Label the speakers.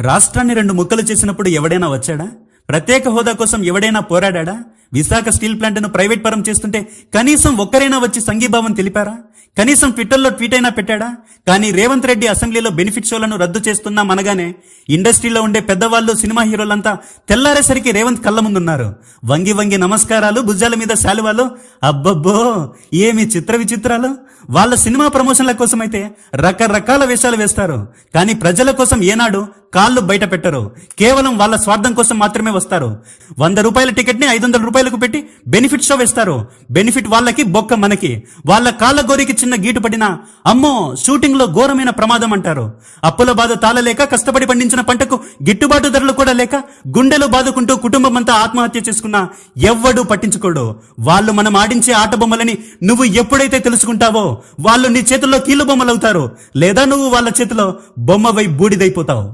Speaker 1: రాష్ట్రాన్ని రెండు ముక్కలు చేసినప్పుడు ఎవడైనా వచ్చాడా? ప్రత్యేక హోదా కోసం ఎవడైనా పోరాడా? విశాఖ స్టీల్ ప్లాంట్ను ప్రైవేట్ పరం చేస్తుంటే కనీసం ఒక్కరైనా వచ్చి సంఘీభావం తెలిపారా? కనీసం ట్విట్టర్లో ట్వీట్ అయినా పెట్టాడా? కానీ రేవంత్ రెడ్డి అసెంబ్లీలో బెనిఫిట్ షోలను రద్దు చేస్తున్నాం అనగానే ఇండస్ట్రీలో ఉండే పెద్దవాళ్ళు, సినిమా హీరోలంతా తెల్లారేసరికి రేవంత్ కళ్ళ ముందున్నారు. వంగి వంగి నమస్కారాలు, భుజాల మీద శాలువాలు. అబ్బబ్బో, ఏమి చిత్ర విచిత్రాలు! వాళ్ళ సినిమా ప్రమోషన్ల కోసమైతే రకరకాల వేషాలు వేస్తారు, కానీ ప్రజల కోసం ఏనాడు కాళ్ళు బయట పెట్టరు. కేవలం వాళ్ళ స్వార్థం కోసం మాత్రమే వస్తారు. 100 రూపాయల టికెట్ ని 500 రూపాయలకు పెట్టి బెనిఫిట్ షో వేస్తారు. బెనిఫిట్ వాళ్ళకి, బొక్క మనకి. వాళ్ళ కాళ్ళ గోరికి చిన్న గీటు పడినా అమ్మో షూటింగ్ లో ఘోరమైన ప్రమాదం అంటారు. అప్పుల బాధ తాళలేక కష్టపడి పండించిన పంటకు గిట్టుబాటు ధరలు కూడా లేక గుండెలు బాదుకుంటూ కుటుంబం అంతా ఆత్మహత్య చేసుకున్నా ఎవ్వడూ పట్టించుకోడు. వాళ్ళు మనం ఆడించే ఆట బొమ్మలని నువ్వు ఎప్పుడైతే తెలుసుకుంటావో వాళ్ళు నీ చేతుల్లో కీలు బొమ్మలవుతారు, లేదా నువ్వు వాళ్ళ చేతిలో బొమ్మవై బూడిదైపోతావు.